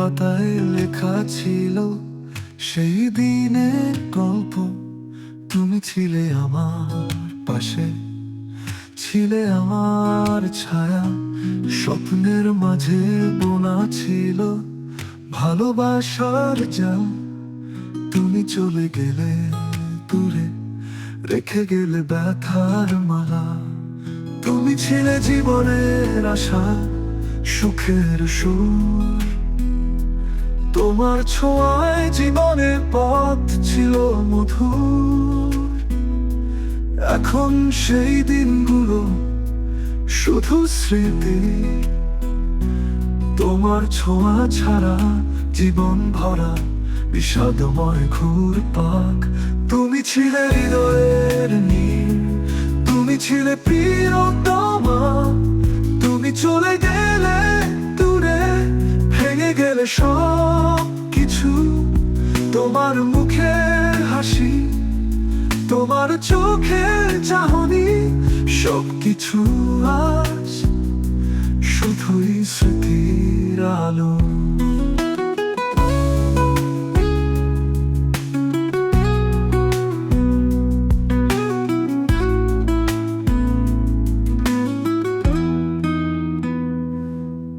পাতায় লেখা ছিল সেই দিনের গল্প। তুমি ছিলে আমার পাশে, ছিলে আমার ছায়া, স্বপ্নের মাঝে বোনা ছিল ভালোবাসার জাল। তুমি চলে গেলে দূরে, রেখে গেলে ব্যথার মালা। তুমি ছিলে জীবনের আশা, সুখের সুর। তোমার ছোঁয়ায় জীবনের পথ ছিল মধুর। এখন সেই দিনগুলো শুধু স্মৃতি। তোমার ছোঁয়া ছাড়া জীবন ভরা বিষাদময় ঘুরপাক। তুমি ছিলে হৃদয়ের নীড়, তুমি ছিলে প্রিয়তমা। তুমি চলে গেলে দূরে, ভেঙে গেলে সব কিছু। তোমার মুখের হাসি, তোমার চোখের চাহনি, সব কিছু আজ শুধুই স্মৃতির আলো।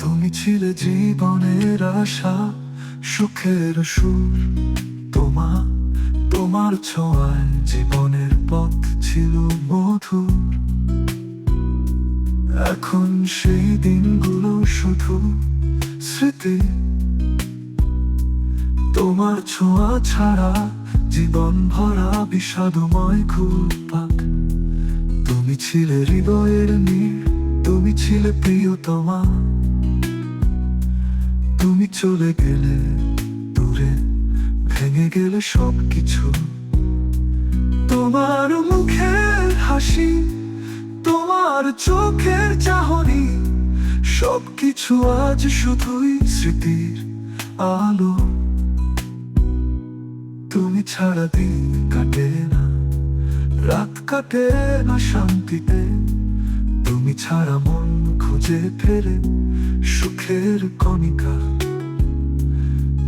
তুমি ছিলে জীবনের আশা, সুখের সুর। তোমার ছোঁয়ায় জীবনের পথ ছিল মধুর। এখন সেই দিনগুলো শুধু স্মৃতি। তোমার ছোঁয়া ছাড়া জীবন ভরা বিষাদময় ঘুরপাক। তুমি ছিলে হৃদয়ের নীড়, তুমি ছিলে প্রিয়তমা। তুমি চলে গেলে দূরে, ভেঙে গেলে সব কিছু। তোমার মুখের হাসি, তোমার চোখের চাহনি, সব কিছু আজ শুধুই স্মৃতির আলো। তুমি ছাড়া দিন কাটে না, রাত কাটে না শান্তিতে। তুমি ছাড়া মন খুঁজে ফেরে সুখের কণিকা।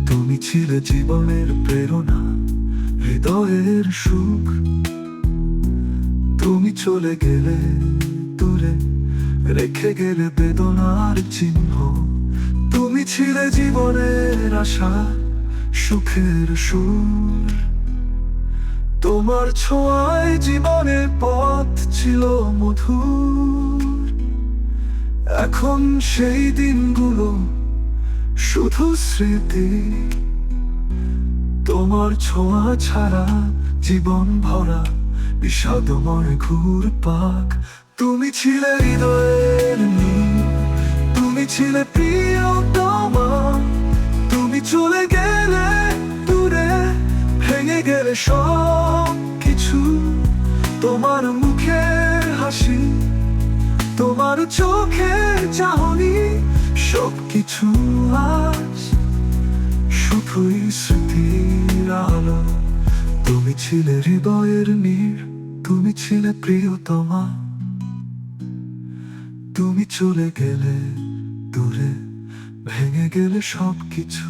তুমি ছিলে জীবনের প্রেরণা, হৃদয়ের সুখ। তুমি চলে গেলে দূরে, রেখে গেলে বেদনার চিহ্ন। তুমি ছিলে জীবনের আশা, সুখের সুর। তোমার ছোঁয়ায় জীবনের পথ ছিল মধুর। এখন সেই দিনগুলো শুধু স্মৃতি। তোমার ছোঁয়া ছাড়া জীবন ভরা বিষাদময় ঘুরপাক। তুমি ছিলে হৃদয়ের নীড়, তুমি ছিলে প্রিয়তমা। তুমি চলে গেলে দূরে, ভেঙে গেলে সব কিছু। তোমার মুখের হাসি, তোমার চোখের চাহনি, সব কিছু আজ শুধুই স্মৃতির আলো। তুমি ছিলে হৃদয়ের নীড়, তুমি ছিলে প্রিয়তমা। তুমি চলে গেলে দূরে, ভেঙে গেলে সব কিছু।